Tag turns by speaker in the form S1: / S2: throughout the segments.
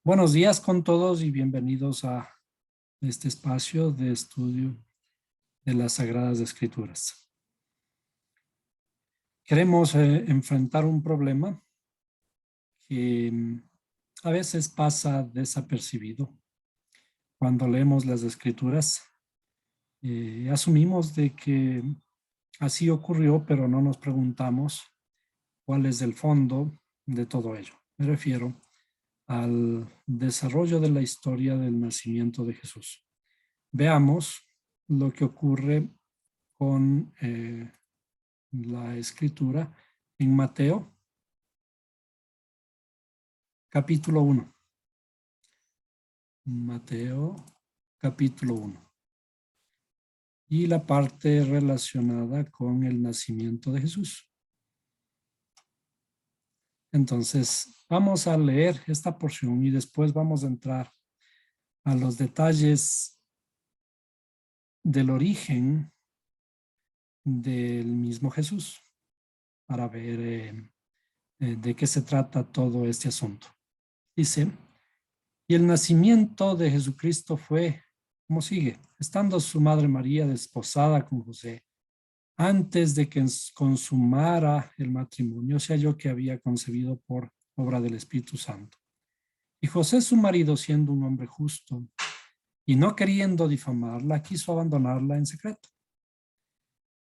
S1: Buenos días con todos y bienvenidos a este espacio de estudio de las Sagradas Escrituras. Queremos enfrentar un problema que a veces pasa desapercibido. Cuando leemos las Escrituras, asumimos de que así ocurrió, pero no nos preguntamos cuál es el fondo de todo ello. Me refiero al desarrollo de la historia del nacimiento de Jesús. Veamos lo que ocurre con la escritura en Mateo, capítulo 1. Mateo, capítulo 1. Y la parte relacionada con el nacimiento de Jesús. Entonces, vamos a leer esta porción y después vamos a entrar a los detalles del origen del mismo Jesús para ver de qué se trata todo este asunto. Dice, y el nacimiento de Jesucristo fue como sigue. Estando su madre María desposada con José, antes de que consumara el matrimonio, se halló que había concebido por obra del Espíritu Santo. Y José, su marido, siendo un hombre justo y no queriendo difamarla, quiso abandonarla en secreto.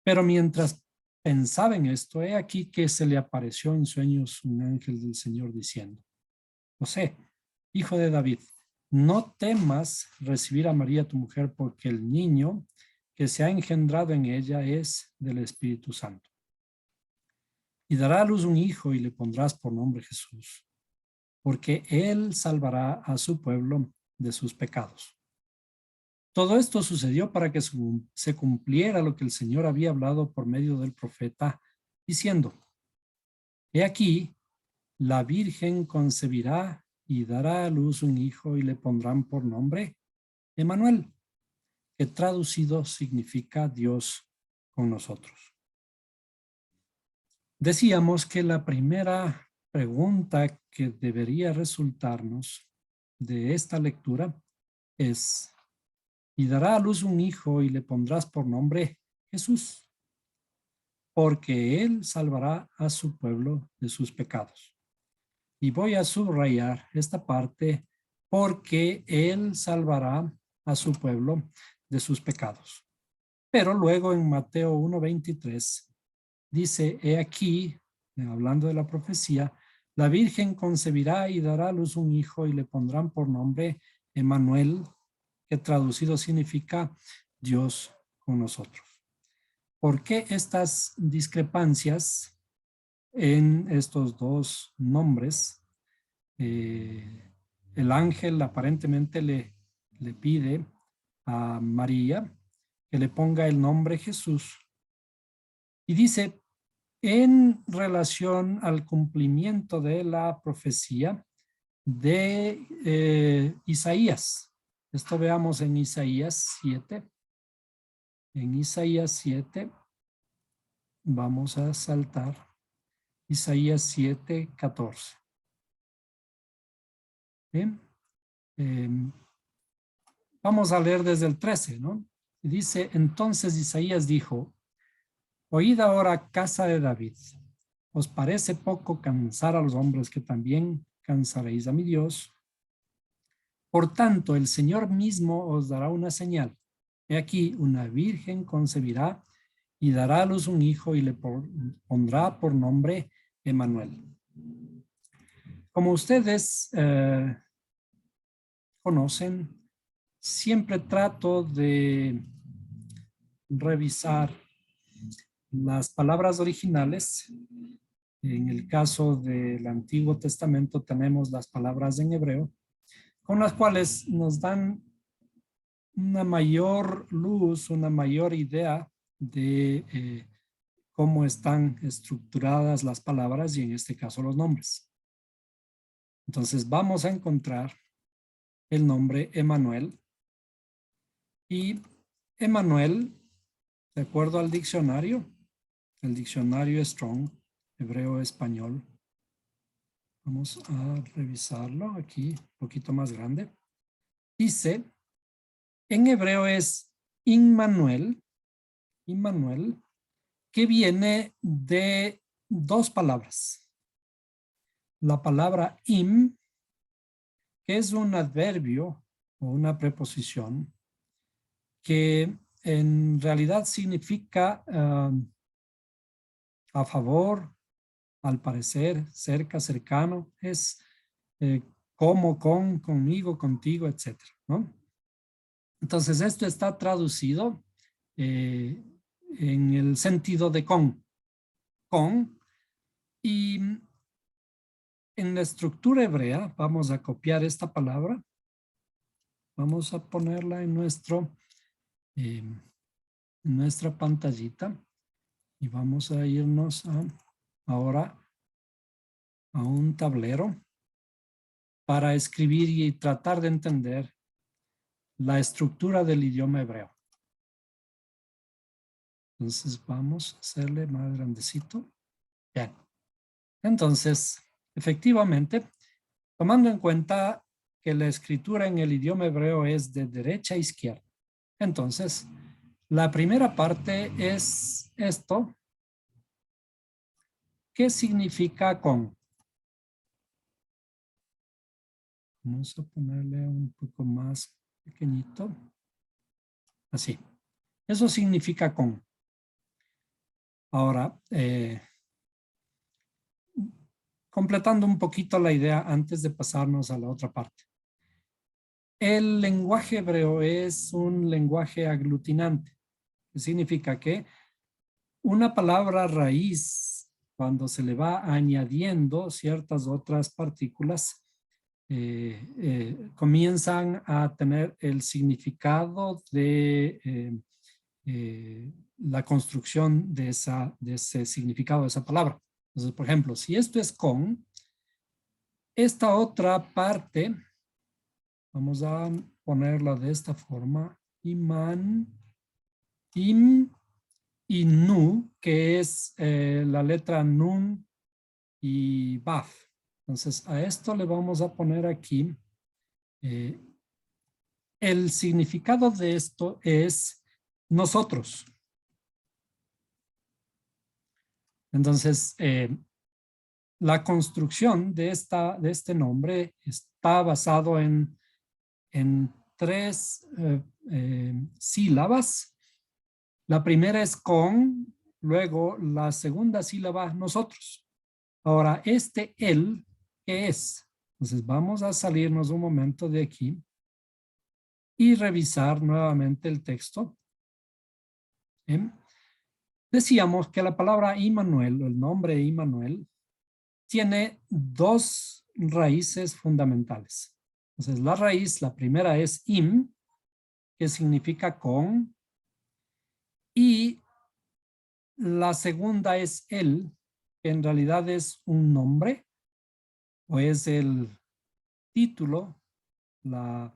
S1: Pero mientras pensaba en esto, he aquí que se le apareció en sueños un ángel del Señor diciendo, José, hijo de David, no temas recibir a María tu mujer, porque el niño que se ha engendrado en ella es del Espíritu Santo. Y dará a luz un hijo y le pondrás por nombre Jesús, porque él salvará a su pueblo de sus pecados. Todo esto sucedió para que se cumpliera lo que el Señor había hablado por medio del profeta, diciendo, he aquí, la Virgen concebirá y dará a luz un hijo y le pondrán por nombre Emmanuel, que traducido significa Dios con nosotros. Decíamos que la primera pregunta que debería resultarnos de esta lectura es, y dará a luz un hijo y le pondrás por nombre Jesús, porque él salvará a su pueblo de sus pecados. Y voy a subrayar esta parte, porque él salvará a su pueblo de sus pecados. Pero luego en Mateo 1:23 dice, he aquí, hablando de la profecía, la Virgen concebirá y dará a luz un hijo y le pondrán por nombre Emmanuel, que traducido significa Dios con nosotros. ¿Por qué estas discrepancias en estos dos nombres? El ángel aparentemente le pide a María que le ponga el nombre Jesús. Y dice, en relación al cumplimiento de la profecía de Isaías. Esto veamos en Isaías 7. En Isaías 7 vamos a saltar. Isaías 7:14. Bien. Vamos a leer desde el 13, ¿no? Dice, entonces Isaías dijo, oíd ahora, casa de David, ¿os parece poco cansar a los hombres que también cansaréis a mi Dios? Por tanto, el Señor mismo os dará una señal. He aquí, una virgen concebirá y dará a luz un hijo y le pondrá por nombre Emmanuel. Como ustedes conocen, siempre trato de revisar las palabras originales. En el caso del Antiguo Testamento tenemos las palabras en hebreo, con las cuales nos dan una mayor luz, una mayor idea de cómo están estructuradas las palabras y en este caso los nombres. Entonces vamos a encontrar el nombre Emmanuel y Emmanuel, de acuerdo al diccionario, el diccionario Strong, hebreo-español, Vamos a revisarlo aquí, un poquito más grande. Dice, en hebreo es Immanuel, que viene de dos palabras. La palabra im, que es un adverbio o una preposición, que en realidad significa a favor, al parecer, cerca, cercano, es como, con, conmigo, contigo, etcétera, ¿no? Entonces esto está traducido en el sentido de con, y en la estructura hebrea vamos a copiar esta palabra, vamos a ponerla en nuestra pantallita y vamos a irnos ahora a un tablero para escribir y tratar de entender la estructura del idioma hebreo. Entonces vamos a hacerle más grandecito. Bien. Entonces, efectivamente, tomando en cuenta que la escritura en el idioma hebreo es de derecha a izquierda. Entonces, la primera parte es esto. ¿Qué significa con? Vamos a ponerle un poco más pequeñito. Así. Eso significa con. Ahora, completando un poquito la idea antes de pasarnos a la otra parte. El lenguaje hebreo es un lenguaje aglutinante, que significa que una palabra raíz, cuando se le va añadiendo ciertas otras partículas, comienzan a tener el significado de la construcción de ese significado de esa palabra. Entonces, por ejemplo, si esto es con, esta otra parte, vamos a ponerla de esta forma, iman, im y nu, que es la letra nun y baf. Entonces, a esto le vamos a poner aquí. El significado de esto es nosotros. Entonces, la construcción de este nombre está basado en tres sílabas. La primera es con, luego la segunda sílaba nosotros. Ahora, este él, ¿qué es? Entonces vamos a salirnos un momento de aquí y revisar nuevamente el texto. ¿Bien? Decíamos que la palabra Immanuel, o el nombre Immanuel, tiene dos raíces fundamentales. Entonces la raíz, la primera es im, que significa con, y la segunda es el, que en realidad es un nombre, o es el título, la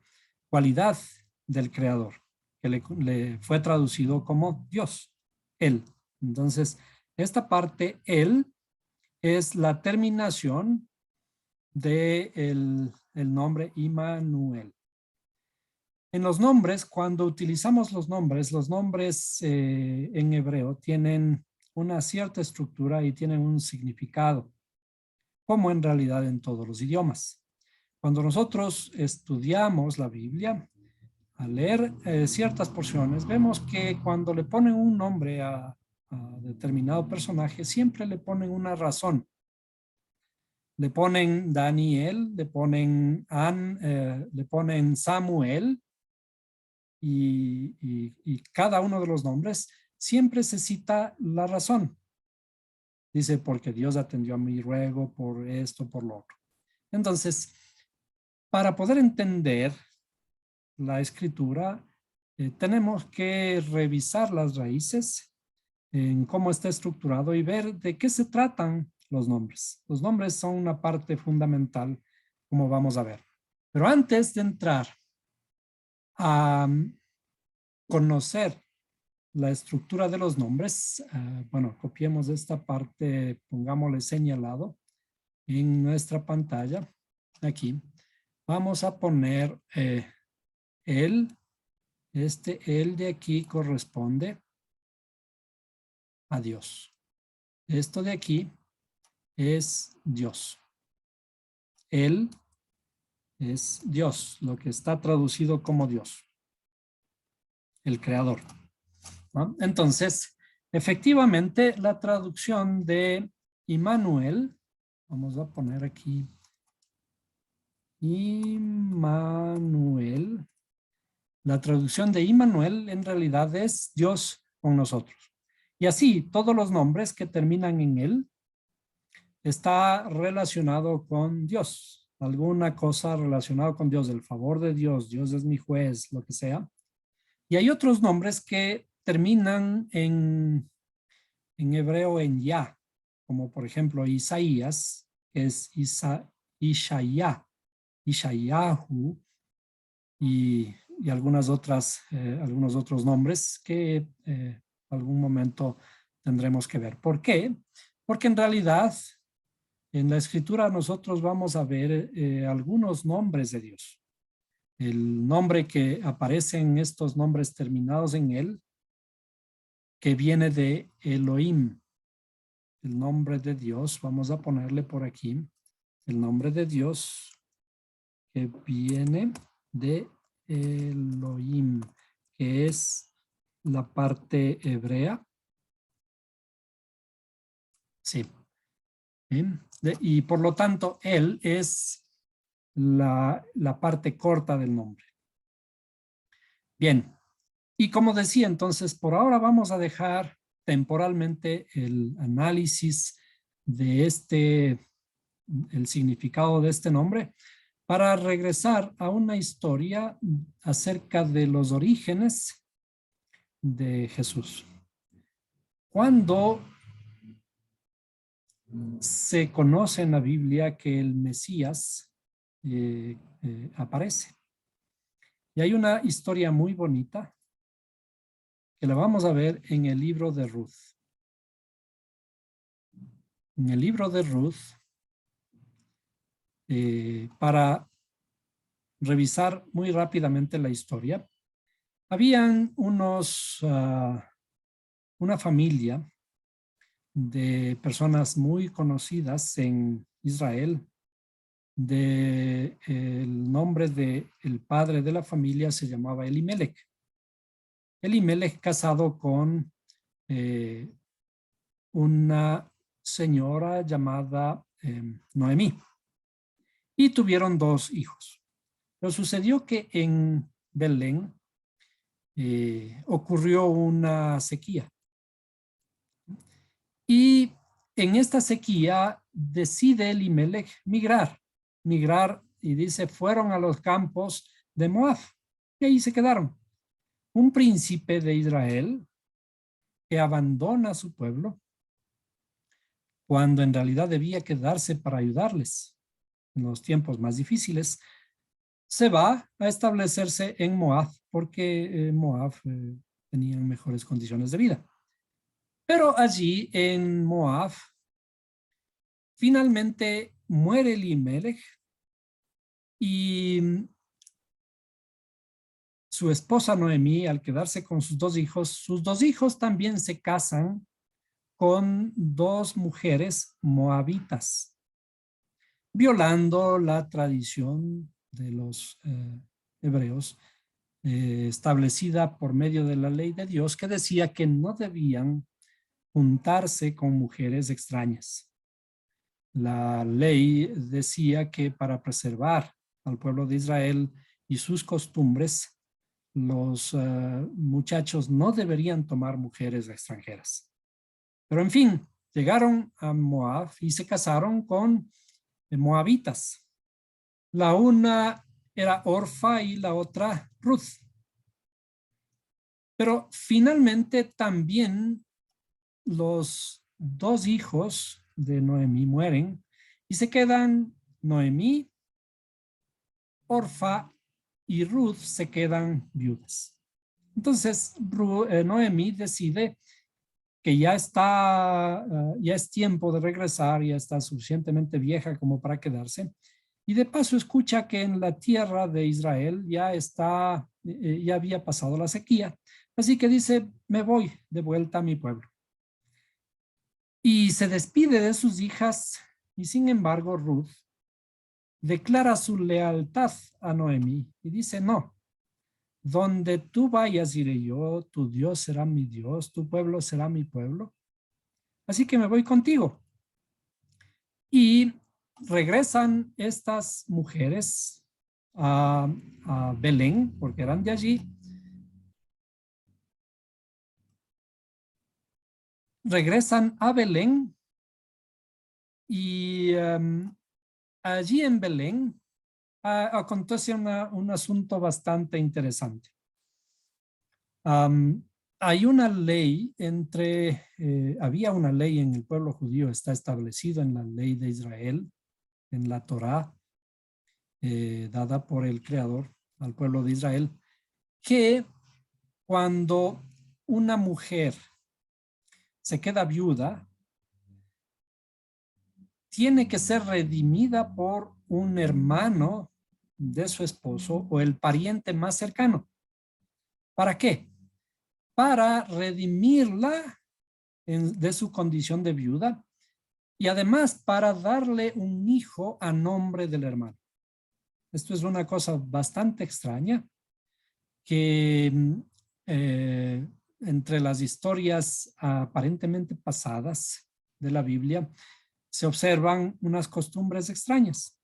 S1: cualidad del creador, que le fue traducido como Dios, él. Entonces, esta parte, él, es la terminación de el nombre Immanuel. En los nombres, cuando utilizamos los nombres en hebreo tienen una cierta estructura y tienen un significado, como en realidad en todos los idiomas. Cuando nosotros estudiamos la Biblia, al leer ciertas porciones, vemos que cuando le ponen un nombre a determinado personaje, siempre le ponen una razón. Le ponen Daniel, le ponen le ponen Samuel, y cada uno de los nombres siempre se cita la razón. Dice, porque Dios atendió a mi ruego por esto, por lo otro. Entonces, para poder entender la escritura, tenemos que revisar las raíces en cómo está estructurado y ver de qué se tratan los nombres. Los nombres son una parte fundamental, como vamos a ver. Pero antes de entrar a conocer la estructura de los nombres, bueno, copiemos esta parte, pongámosle señalado. en nuestra pantalla, aquí, vamos a poner el de aquí corresponde a Dios. Esto de aquí es Dios. Él es Dios, lo que está traducido como Dios, el creador, ¿no? Entonces, efectivamente, la traducción de Immanuel, vamos a poner aquí Immanuel, la traducción de Immanuel en realidad es Dios con nosotros. Y así, todos los nombres que terminan en él está relacionado con Dios. Alguna cosa relacionada con Dios, el favor de Dios, Dios es mi juez, lo que sea. Y hay otros nombres que terminan en hebreo en ya, como por ejemplo Isaías, que es Ishaya, Ishayahu, y algunos otros nombres que algún momento tendremos que ver. ¿Por qué? Porque en realidad en la escritura nosotros vamos a ver algunos nombres de Dios. El nombre que aparece en estos nombres terminados en él, que viene de Elohim, el nombre de Dios, vamos a ponerle por aquí, el nombre de Dios que viene de Elohim, que es la parte hebrea. Sí. Y por lo tanto, él es la parte corta del nombre. Bien. Y como decía, entonces, por ahora vamos a dejar temporalmente el análisis de el significado de este nombre, para regresar a una historia acerca de los orígenes de Jesús. Cuando se conoce en la Biblia que el Mesías aparece. Y hay una historia muy bonita que la vamos a ver en el libro de Ruth. En el libro de Ruth, para revisar muy rápidamente la historia, habían una familia de personas muy conocidas en Israel. El nombre del padre de la familia se llamaba Elimelech. Elimelech casado con una señora llamada Noemí, y tuvieron 2 hijos. Pero sucedió que en Belén ocurrió una sequía. Y en esta sequía decide Elimelech migrar, y dice, fueron a los campos de Moab, y ahí se quedaron. Un príncipe de Israel que abandona a su pueblo cuando en realidad debía quedarse para ayudarles en los tiempos más difíciles, se va a establecerse en Moab porque Moab tenían mejores condiciones de vida. Pero allí en Moab finalmente muere Elimelech y su esposa Noemí, al quedarse con sus 2 hijos, sus 2 hijos también se casan con 2 mujeres moabitas, violando la tradición de los hebreos establecida por medio de la ley de Dios, que decía que no debían juntarse con mujeres extrañas. La ley decía que para preservar al pueblo de Israel y sus costumbres, los muchachos no deberían tomar mujeres extranjeras. Pero en fin, llegaron a Moab y se casaron con moabitas. La una era Orfa y la otra Ruth. Pero finalmente también los 2 hijos de Noemí mueren y se quedan Noemí, Orfa y Ruth se quedan viudas. Entonces Noemí decide que ya está, ya es tiempo de regresar, ya está suficientemente vieja como para quedarse. Y de paso escucha que en la tierra de Israel ya está, ya había pasado la sequía. Así que dice, me voy de vuelta a mi pueblo. Y se despide de sus hijas y sin embargo Ruth declara su lealtad a Noemí y dice, no, donde tú vayas iré yo, tu Dios será mi Dios, tu pueblo será mi pueblo. Así que me voy contigo. Y regresan estas mujeres a Belén, porque eran de allí. Regresan a Belén y allí en Belén acontece un asunto bastante interesante. Hay una ley había una ley en el pueblo judío, está establecido en la ley de Israel, en la Torá, dada por el Creador al pueblo de Israel, que cuando una mujer se queda viuda, tiene que ser redimida por un hermano de su esposo o el pariente más cercano. ¿Para qué? Para redimirla de su condición de viuda y además para darle un hijo a nombre del hermano. Esto es una cosa bastante extraña que entre las historias aparentemente pasadas de la Biblia se observan unas costumbres extrañas.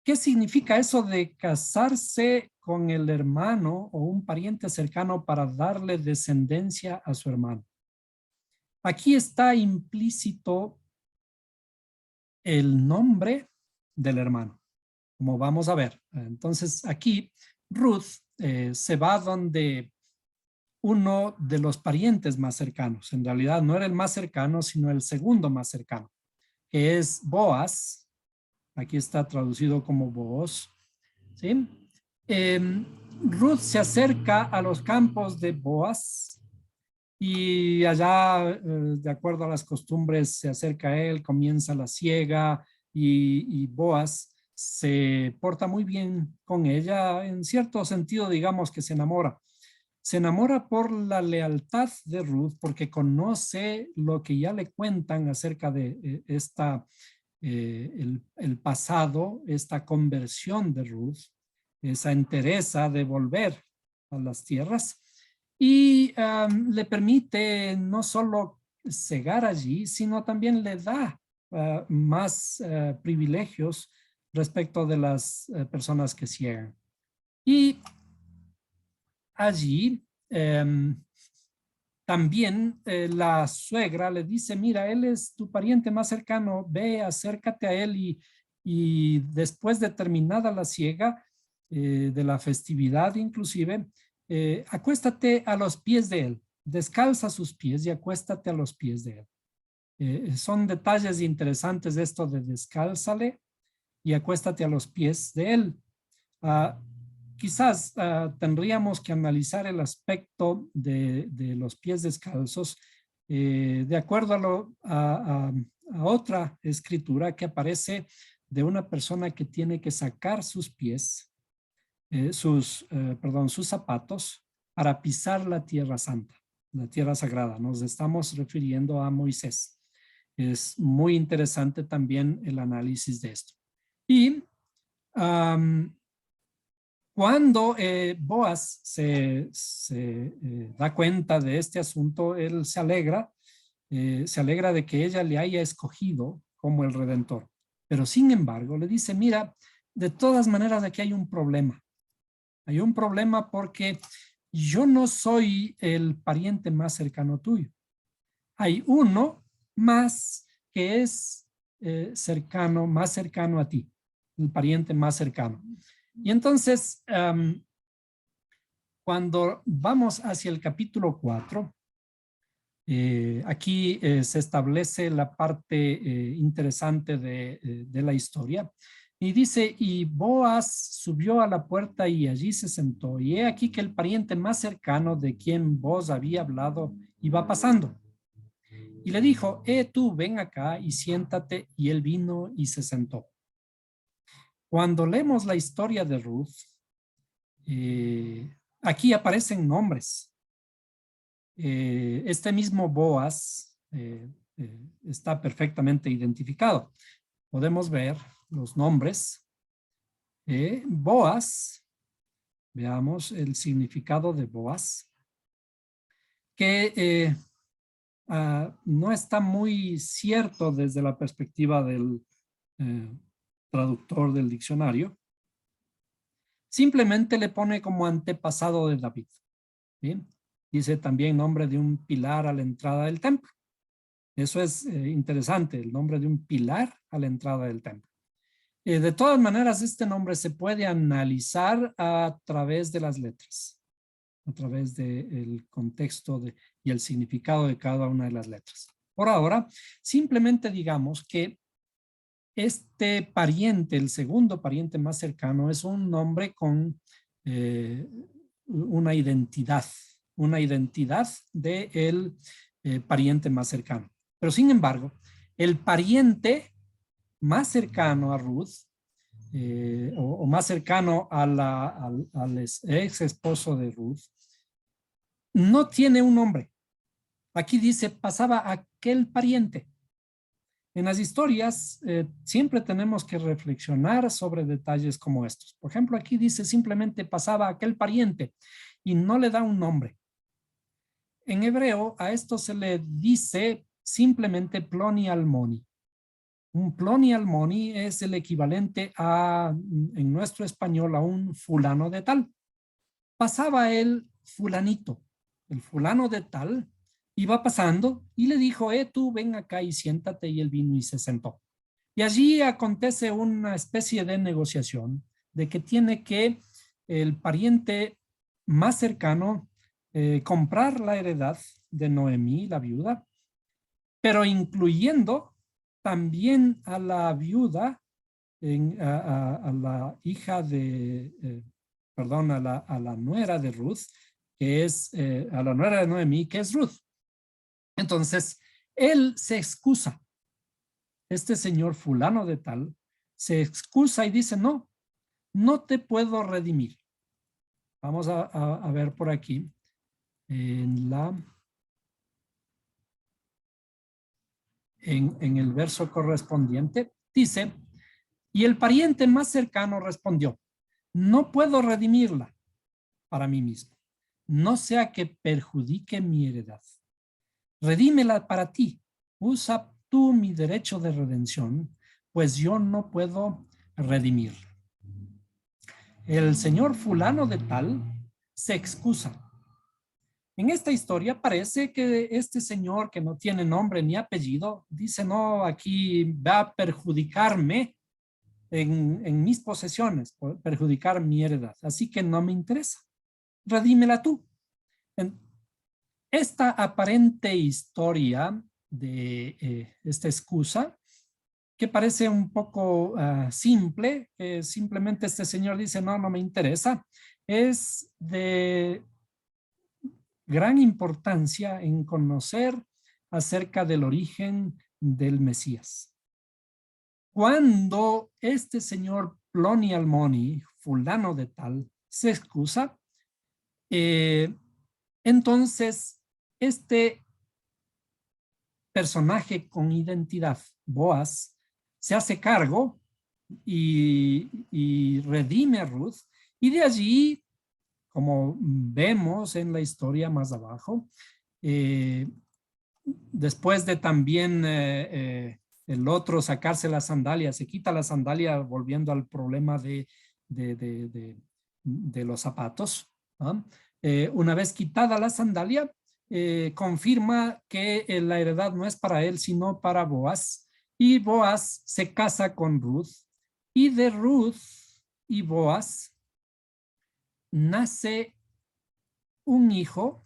S1: ¿Qué significa eso de casarse con el hermano o un pariente cercano para darle descendencia a su hermano? Aquí está implícito el nombre del hermano, como vamos a ver. Entonces aquí Ruth se va donde uno de los parientes más cercanos. En realidad no era el más cercano, sino el segundo más cercano, que es Boaz. Aquí está traducido como Booz, ¿sí? Ruth se acerca a los campos de Boaz y allá, de acuerdo a las costumbres, se acerca a él, comienza la siega y Boaz se porta muy bien con ella. En cierto sentido, digamos que se enamora. Se enamora por la lealtad de Ruth, porque conoce lo que ya le cuentan acerca de el pasado, esta conversión de Ruth, esa entereza de volver a las tierras y le permite no solo cegar allí, sino también le da más privilegios respecto de las personas que ciegan. Y allí también la suegra le dice, mira, él es tu pariente más cercano, ve, acércate a él y después de terminada la siega, de la festividad inclusive, acuéstate a los pies de él, descalza sus pies y acuéstate a los pies de él. Son detalles interesantes de esto de descálzale y acuéstate a los pies de él. Quizás tendríamos que analizar el aspecto de los pies descalzos de acuerdo a otra escritura que aparece de una persona que tiene que sacar sus pies, sus zapatos para pisar la tierra santa, la tierra sagrada. Nos estamos refiriendo a Moisés. Es muy interesante también el análisis de esto. Y cuando Boaz se da cuenta de este asunto, él se alegra de que ella le haya escogido como el Redentor. Pero sin embargo, le dice, mira, de todas maneras aquí hay un problema. Hay un problema porque yo no soy el pariente más cercano tuyo. Hay uno más que es más cercano a ti, el pariente más cercano. Y entonces, cuando vamos hacia el capítulo 4, aquí se establece la parte interesante de la historia. Y dice, y Boaz subió a la puerta y allí se sentó. Y he aquí que el pariente más cercano de quien Boaz había hablado y va pasando. Y le dijo, tú ven acá y siéntate, y él vino y se sentó. Cuando leemos la historia de Ruth, aquí aparecen nombres. Este mismo Boaz está perfectamente identificado. Podemos ver los nombres. Boaz, veamos el significado de Boaz, que no está muy cierto desde la perspectiva del traductor del diccionario. Simplemente le pone como antepasado de David. ¿Sí? Dice también nombre de un pilar a la entrada del templo. Eso es interesante, el nombre de un pilar a la entrada del templo. De todas maneras, este nombre se puede analizar a través de las letras, a través del contexto y el significado de cada una de las letras. Por ahora, simplemente digamos que este pariente, el segundo pariente más cercano, es un nombre con una identidad del pariente más cercano. Pero sin embargo, el pariente más cercano a Ruth, o más cercano al ex esposo de Ruth, no tiene un nombre. Aquí dice, pasaba aquel pariente. En las historias siempre tenemos que reflexionar sobre detalles como estos. Por ejemplo, aquí dice simplemente pasaba aquel pariente y no le da un nombre. En hebreo a esto se le dice simplemente Ploni Almoni. Un Ploni Almoni es el equivalente en nuestro español, a un fulano de tal. Pasaba el fulanito, el fulano de tal, iba pasando y le dijo, tú ven acá y siéntate, y él vino y se sentó. Y allí acontece una especie de negociación de que tiene que el pariente más cercano comprar la heredad de Noemí, la viuda, pero incluyendo también a la viuda, a la hija perdón, a la nuera de Ruth, que es, a la nuera de Noemí, que es Ruth. Entonces, él se excusa. Este señor fulano de tal se excusa y dice, no, no te puedo redimir. Vamos a ver por aquí en el verso correspondiente. Dice, y el pariente más cercano respondió, no puedo redimirla para mí mismo, no sea que perjudique mi heredad. Redímela para ti, usa tú mi derecho de redención, pues yo no puedo redimirla. El señor fulano de tal se excusa. En esta historia parece que este señor, que no tiene nombre ni apellido, dice, no, aquí va a perjudicarme en mis posesiones, perjudicar mi heredad, así que no me interesa. Redímela tú. Esta aparente historia de esta excusa, que parece un poco simple, simplemente este señor dice, no, no me interesa, es de gran importancia en conocer acerca del origen del Mesías. Cuando este señor Ploni Almoni, fulano de tal, se excusa, entonces este personaje con identidad, Boaz, se hace cargo y redime a Ruth, y de allí, como vemos en la historia más abajo, después de también el otro sacarse la sandalia, se quita la sandalia, volviendo al problema de los zapatos, ¿no? Una vez quitada la sandalia, confirma que la heredad no es para él, sino para Boaz, y Boaz se casa con Ruth, y de Ruth y Boaz nace un hijo.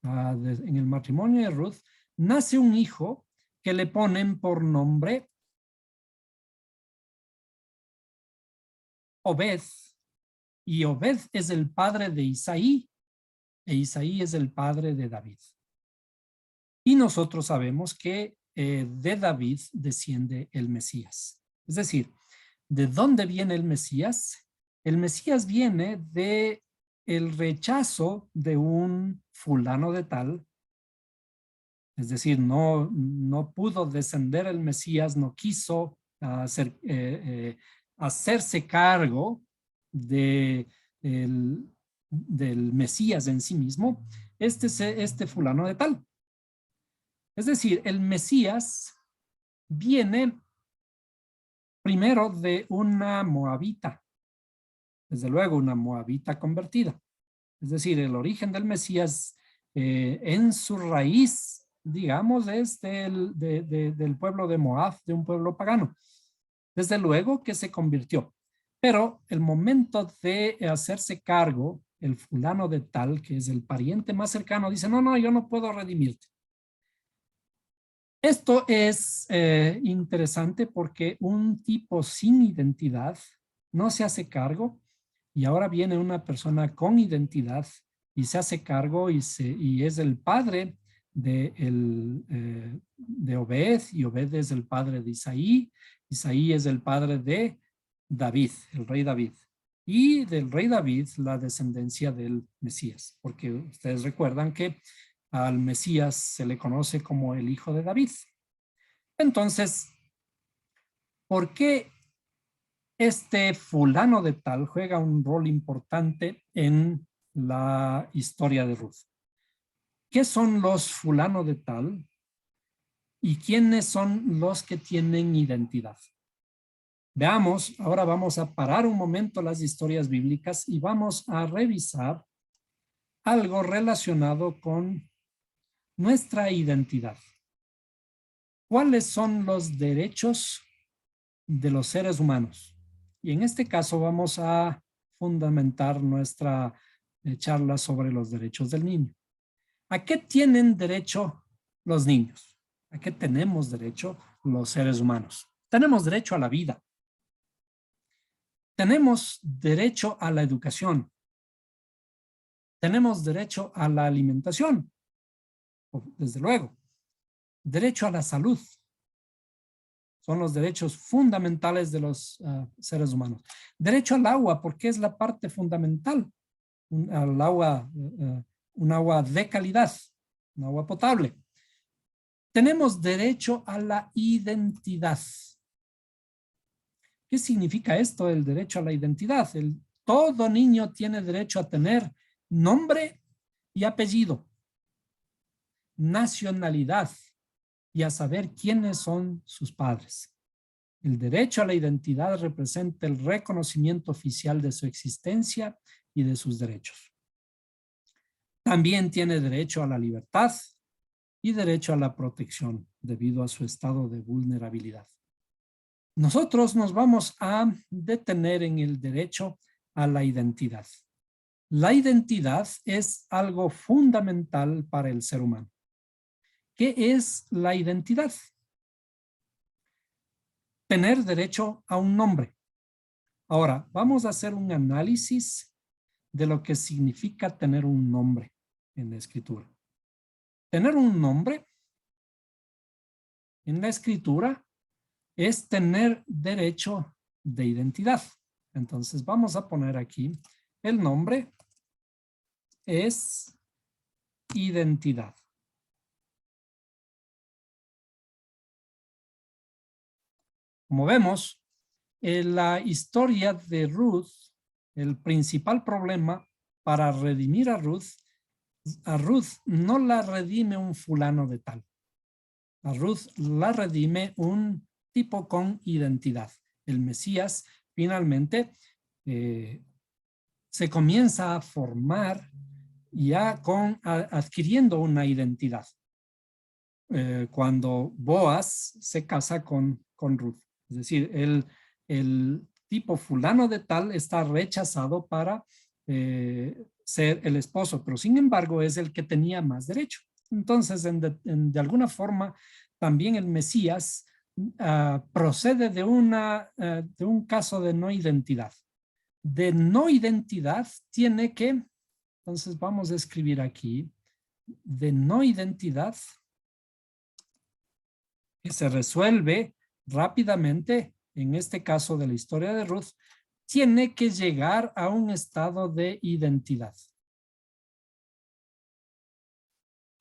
S1: En el matrimonio de Ruth nace un hijo que le ponen por nombre Obed, y Obed es el padre de Isaí, e Isaí es el padre de David. Y nosotros sabemos que de David desciende el Mesías. Es decir, ¿de dónde viene el Mesías? El Mesías viene de el rechazo de un fulano de tal. Es decir, no pudo descender el Mesías, no quiso hacerse cargo del Mesías en sí mismo, este fulano de tal. Es decir, el Mesías viene primero de una moabita, desde luego una moabita convertida. Es decir, el origen del Mesías en su raíz, digamos, es del pueblo de Moab, de un pueblo pagano. Desde luego que se convirtió. Pero el momento de hacerse cargo, el fulano de tal, que es el pariente más cercano, dice, no, yo no puedo redimirte. Esto es interesante porque un tipo sin identidad no se hace cargo y ahora viene una persona con identidad y se hace cargo y es el padre de Obed, y Obed es el padre de Isaí. Isaí es el padre de David, el rey David. Y del rey David la descendencia del Mesías, porque ustedes recuerdan que al Mesías se le conoce como el hijo de David. Entonces, ¿por qué este fulano de tal juega un rol importante en la historia de Ruth? ¿Qué son los fulano de tal? ¿Y quiénes son los que tienen identidad? Veamos, ahora vamos a parar un momento las historias bíblicas y vamos a revisar algo relacionado con nuestra identidad. ¿Cuáles son los derechos de los seres humanos? Y en este caso vamos a fundamentar nuestra charla sobre los derechos del niño. ¿A qué tienen derecho los niños? ¿A qué tenemos derecho los seres humanos? Tenemos derecho a la vida. Tenemos derecho a la educación. Tenemos derecho a la alimentación. Desde luego. Derecho a la salud. Son los derechos fundamentales de los seres humanos. Derecho al agua, porque es la parte fundamental. Al agua, un agua de calidad, un agua potable. Tenemos derecho a la identidad. ¿Qué significa esto, el derecho a la identidad? Todo niño tiene derecho a tener nombre y apellido, nacionalidad y a saber quiénes son sus padres. El derecho a la identidad representa el reconocimiento oficial de su existencia y de sus derechos. También tiene derecho a la libertad y derecho a la protección debido a su estado de vulnerabilidad. Nosotros nos vamos a detener en el derecho a la identidad. La identidad es algo fundamental para el ser humano. ¿Qué es la identidad? Tener derecho a un nombre. Ahora, vamos a hacer un análisis de lo que significa tener un nombre en la escritura. Tener un nombre en la escritura es tener derecho de identidad. Entonces vamos a poner aquí el nombre es identidad. Como vemos, en la historia de Ruth, el principal problema para redimir a Ruth no la redime un fulano de tal. A Ruth la redime un tipo con identidad. El Mesías finalmente se comienza a formar ya adquiriendo una identidad. Cuando Boaz se casa con Ruth. Es decir, el tipo fulano de tal está rechazado para ser el esposo, pero sin embargo es el que tenía más derecho. Entonces, de alguna forma, también el Mesías procede de un caso de no identidad. De no identidad tiene que Entonces vamos a escribir aquí de no identidad, que se resuelve rápidamente, en este caso de la historia de Ruth, tiene que llegar a un estado de identidad.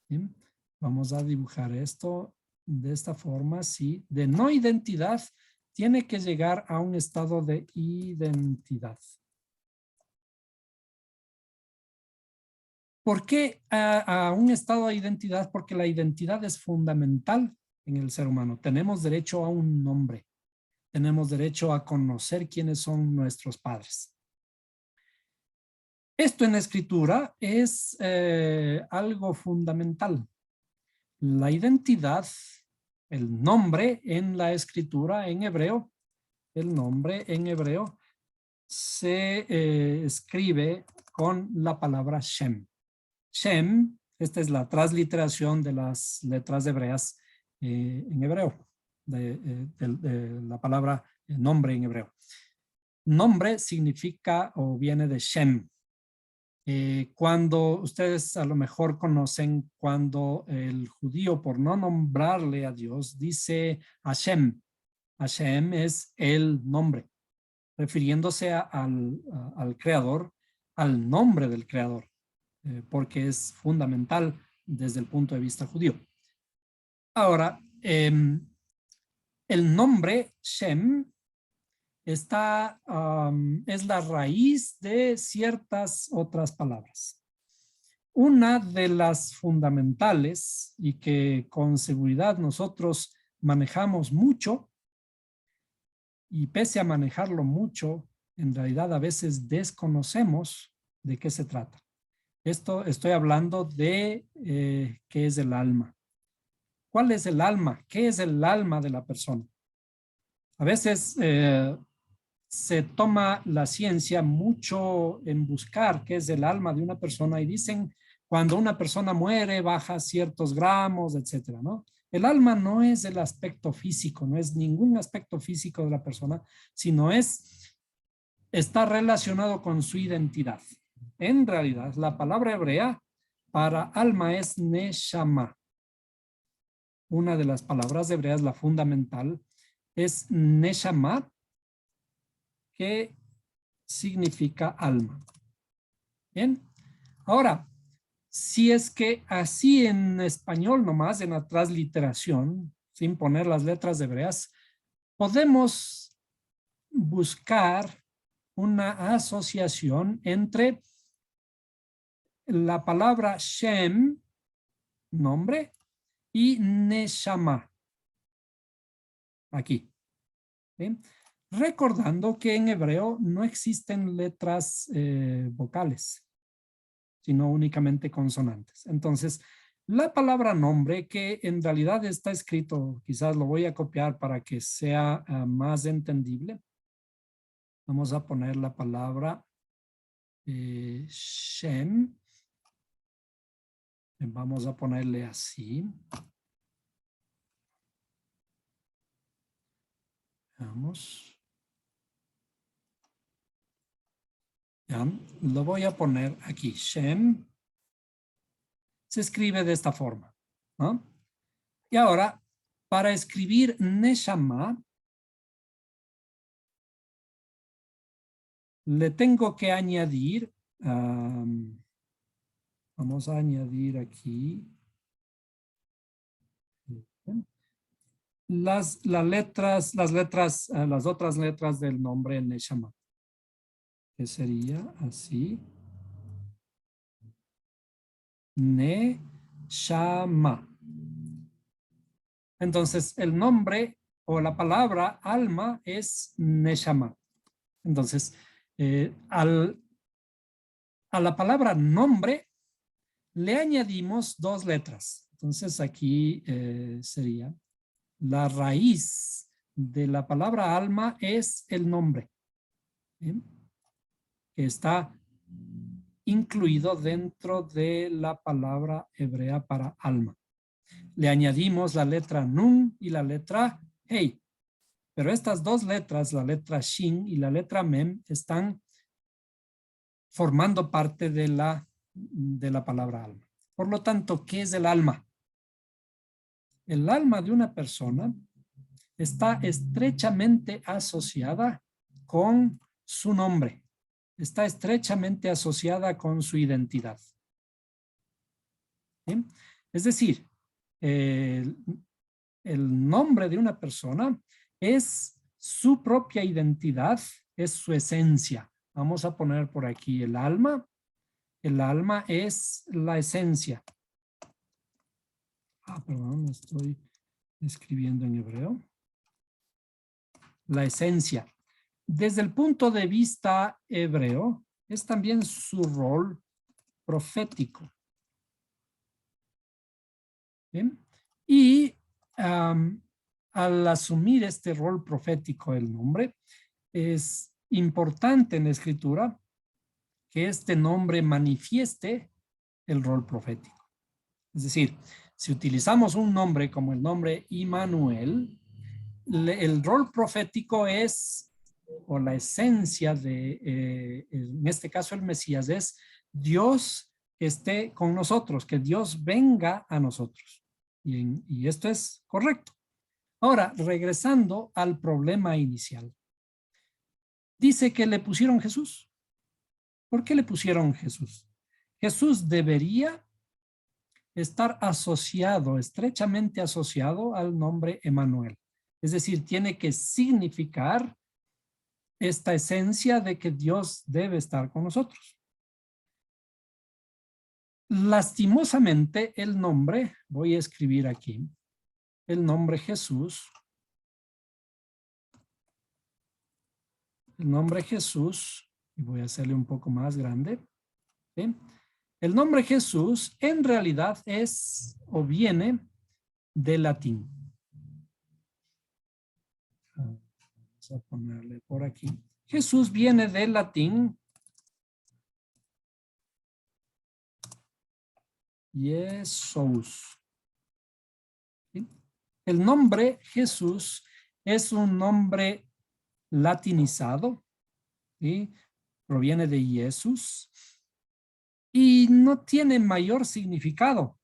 S1: ¿Bien? Vamos a dibujar esto de esta forma, sí. De no identidad tiene que llegar a un estado de identidad. ¿Por qué a un estado de identidad? Porque la identidad es fundamental en el ser humano. Tenemos derecho a un nombre. Tenemos derecho a conocer quiénes son nuestros padres. Esto en la escritura es algo fundamental. La identidad, el nombre en la escritura en hebreo, el nombre en hebreo se escribe con la palabra Shem. Shem, esta es la transliteración de las letras hebreas en hebreo, de la palabra nombre en hebreo. Nombre significa o viene de Shem. Cuando ustedes a lo mejor conocen cuando el judío, por no nombrarle a Dios, dice Hashem. Hashem es el nombre, refiriéndose al creador, al nombre del creador, porque es fundamental desde el punto de vista judío. Ahora, el nombre Shem es la raíz de ciertas otras palabras. Una de las fundamentales y que con seguridad nosotros manejamos mucho, y pese a manejarlo mucho, en realidad a veces desconocemos de qué se trata. Esto estoy hablando de qué es el alma. ¿Cuál es el alma? ¿Qué es el alma de la persona? A veces se toma la ciencia mucho en buscar qué es el alma de una persona y dicen cuando una persona muere baja ciertos gramos, etcétera, ¿no? El alma no es el aspecto físico, no es ningún aspecto físico de la persona, sino está relacionado con su identidad. En realidad, la palabra hebrea para alma es neshama. Una de las palabras hebreas, la fundamental, es neshama, que significa alma. Bien, ahora, si es que así en español nomás, en la transliteración, sin poner las letras hebreas, podemos buscar una asociación entre la palabra Shem, nombre, y Neshama, aquí. ¿Bien? Recordando que en hebreo no existen letras vocales, sino únicamente consonantes. Entonces, la palabra nombre, que en realidad está escrito, quizás lo voy a copiar para que sea más entendible. Vamos a poner la palabra Shem. Vamos a ponerle así. Vamos. Ya, lo voy a poner aquí. Shem se escribe de esta forma, ¿no? Y ahora, para escribir Neshama, le tengo que añadir, vamos a añadir aquí las otras letras del nombre Neshama, que sería así. Neshama. Entonces, el nombre o la palabra alma es Neshama. Entonces, a la palabra nombre le añadimos dos letras. Entonces, aquí sería la raíz de la palabra alma es el nombre. ¿Bien? Que está incluido dentro de la palabra hebrea para alma. Le añadimos la letra nun y la letra hey. Pero estas dos letras, la letra shin y la letra mem, están formando parte de la de la palabra alma. Por lo tanto, ¿qué es el alma? El alma de una persona está estrechamente asociada con su nombre. Está estrechamente asociada con su identidad. ¿Sí? Es decir, el nombre de una persona es su propia identidad, es su esencia. Vamos a poner por aquí el alma. El alma es la esencia. Perdón, estoy escribiendo en hebreo. La esencia. Desde el punto de vista hebreo, es también su rol profético. ¿Bien? Y al asumir este rol profético el nombre, es importante en la escritura que este nombre manifieste el rol profético. Es decir, si utilizamos un nombre como el nombre Immanuel, el rol profético es, o la esencia de, en este caso el Mesías, es Dios que esté con nosotros, que Dios venga a nosotros. Y esto es correcto. Ahora, regresando al problema inicial. Dice que le pusieron Jesús. ¿Por qué le pusieron Jesús? Jesús debería estar asociado, estrechamente asociado al nombre Emmanuel. Es decir, tiene que significar esta esencia de que Dios debe estar con nosotros. Lastimosamente, el nombre, voy a escribir aquí, el nombre Jesús, y voy a hacerle un poco más grande, ¿sí? El nombre Jesús en realidad es o viene del latín. Vamos a ponerle por aquí. Jesús viene del latín Jesús. ¿Sí? El nombre Jesús es un nombre latinizado, ¿sí? Proviene de Jesús y no tiene mayor significado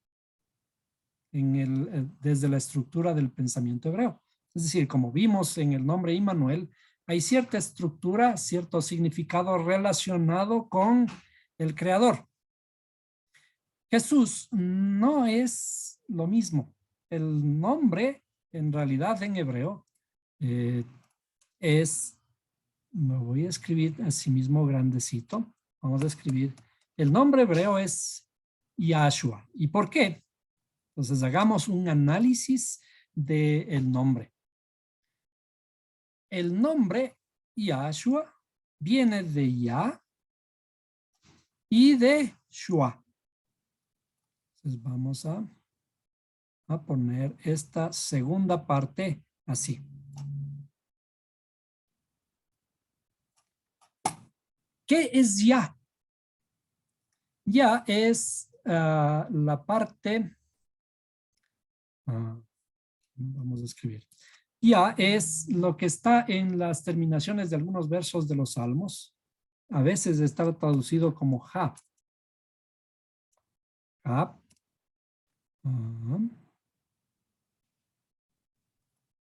S1: desde la estructura del pensamiento hebreo. Es decir, como vimos en el nombre Immanuel, hay cierta estructura, cierto significado relacionado con el Creador. Jesús no es lo mismo. El nombre, en realidad en hebreo, lo voy a escribir así mismo grandecito. Vamos a escribir, el nombre hebreo es Yahshua. ¿Y por qué? Entonces hagamos un análisis del nombre. El nombre Yahshua viene de Yah y de Shua. Entonces vamos a poner esta segunda parte así. ¿Qué es Yah? Yah es la parte, vamos a escribir. Yah es lo que está en las terminaciones de algunos versos de los Salmos. A veces está traducido como Ja. Ja.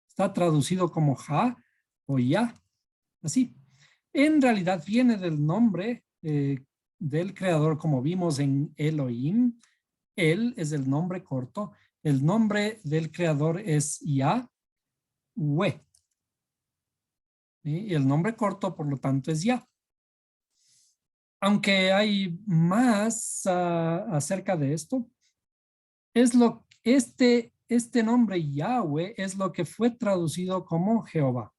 S1: Está traducido como Ja o Ya. Así. En realidad viene del nombre del creador, como vimos en Elohim. Él es el nombre corto. El nombre del creador es Yahweh. Y el nombre corto, por lo tanto, es Yah. Aunque hay más acerca de esto, este nombre Yahweh es lo que fue traducido como Jehová.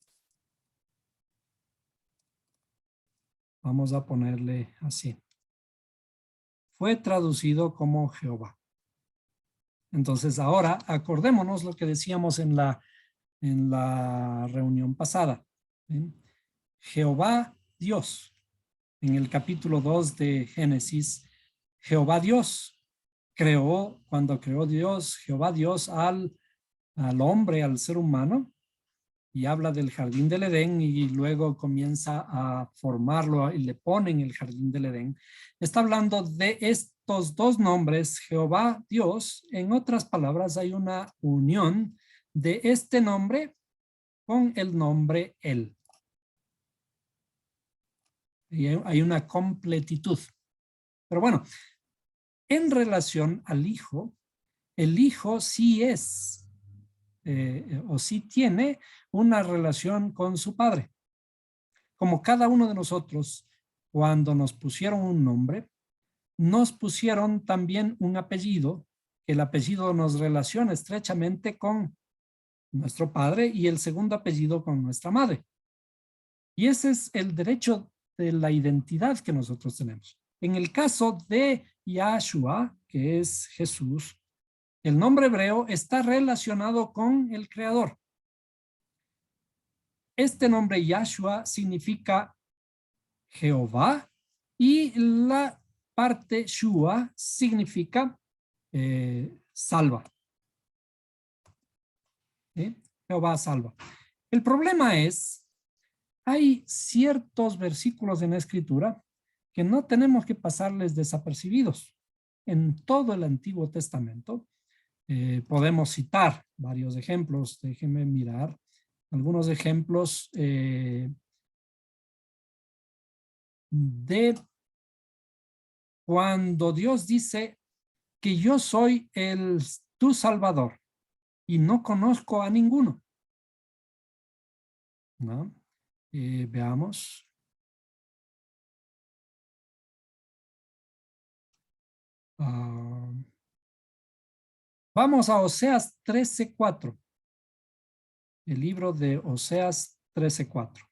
S1: Vamos a ponerle así. Fue traducido como Jehová. Entonces ahora acordémonos lo que decíamos en la reunión pasada. ¿Bien? Jehová Dios. En el capítulo 2 de Génesis, Jehová Dios creó, cuando creó Dios, Jehová Dios al hombre, al ser humano, y habla del jardín del Edén y luego comienza a formarlo y le ponen el jardín del Edén. Está hablando de estos dos nombres, Jehová, Dios. En otras palabras, hay una unión de este nombre con el nombre Él. Y hay una completitud. Pero bueno, en relación al Hijo, el Hijo sí es o sí tiene una relación con su Padre. Como cada uno de nosotros, cuando nos pusieron un nombre, nos pusieron también un apellido, que el apellido nos relaciona estrechamente con nuestro padre y el segundo apellido con nuestra madre. Y ese es el derecho de la identidad que nosotros tenemos. En el caso de Yahshua, que es Jesús, el nombre hebreo está relacionado con el Creador. Este nombre Yahshua significa Jehová y la parte Shua significa salva. ¿Sí? Jehová salva. El problema es, hay ciertos versículos en la Escritura que no tenemos que pasarles desapercibidos. En todo el Antiguo Testamento podemos citar varios ejemplos. Déjenme mirar algunos ejemplos de cuando Dios dice que yo soy tu Salvador y no conozco a ninguno. ¿No? Veamos. Vamos a Oseas 13:4. El libro de Oseas 13:4.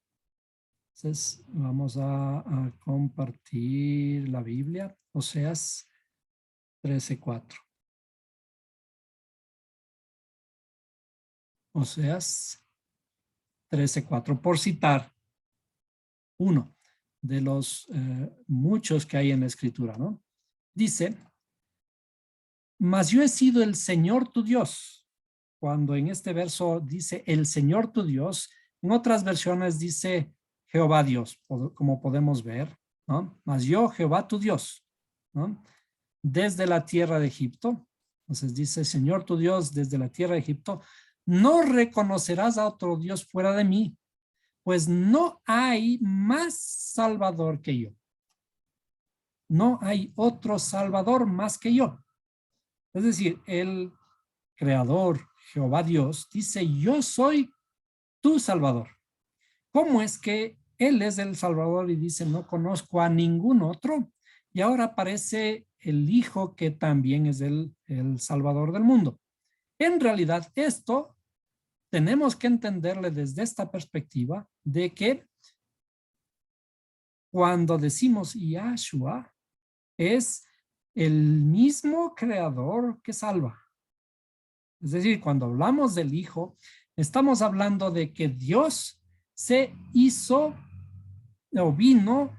S1: Entonces vamos a compartir la Biblia. Oseas 13:4. Oseas 13:4. Por citar uno de los muchos que hay en la Escritura, ¿no? Dice, mas yo he sido el Señor tu Dios. Cuando en este verso dice el Señor tu Dios, en otras versiones dice Jehová Dios, como podemos ver, ¿no? Mas yo, Jehová tu Dios, ¿no? Desde la tierra de Egipto. Entonces dice, Señor tu Dios, desde la tierra de Egipto, no reconocerás a otro Dios fuera de mí, pues no hay más Salvador que yo. No hay otro Salvador más que yo. Es decir, el Creador, Jehová Dios, dice, yo soy tu Salvador. ¿Cómo es que Él es el Salvador y dice, no conozco a ningún otro? Y ahora aparece el Hijo que también es el Salvador del mundo. En realidad, esto tenemos que entenderle desde esta perspectiva de que cuando decimos Yahshua, es el mismo Creador que salva. Es decir, cuando hablamos del Hijo, estamos hablando de que Dios se hizo o vino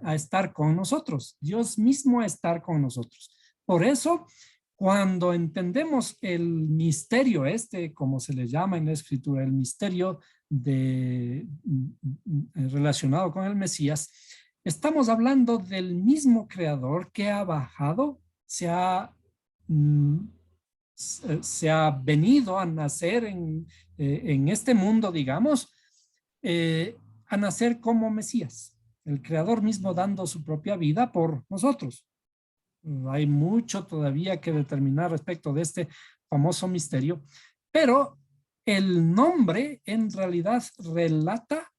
S1: a estar con nosotros. Dios mismo a estar con nosotros. Por eso, cuando entendemos el misterio como se le llama en la Escritura, el misterio relacionado con el Mesías, estamos hablando del mismo Creador que ha bajado, se ha venido a nacer en este mundo, digamos, a nacer como Mesías, el Creador mismo dando su propia vida por nosotros. Hay mucho todavía que determinar respecto de este famoso misterio, pero el nombre en realidad relata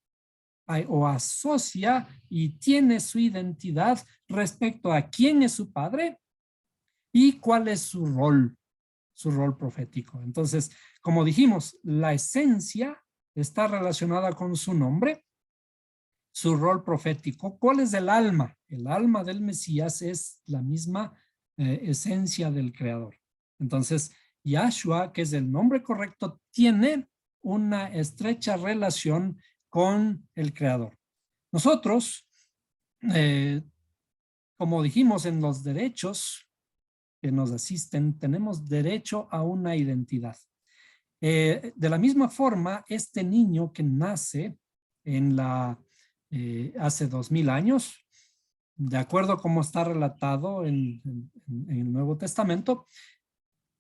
S1: o asocia y tiene su identidad respecto a quién es su padre y cuál es su rol profético. Entonces, como dijimos, la esencia está relacionada con su nombre, su rol profético. ¿Cuál es el alma? El alma del Mesías es la misma esencia del Creador. Entonces, Yahshua, que es el nombre correcto, tiene una estrecha relación con el Creador. Nosotros, como dijimos en los derechos que nos asisten, tenemos derecho a una identidad. De la misma forma, este niño que nace hace 2000 años, de acuerdo a cómo está relatado en el Nuevo Testamento,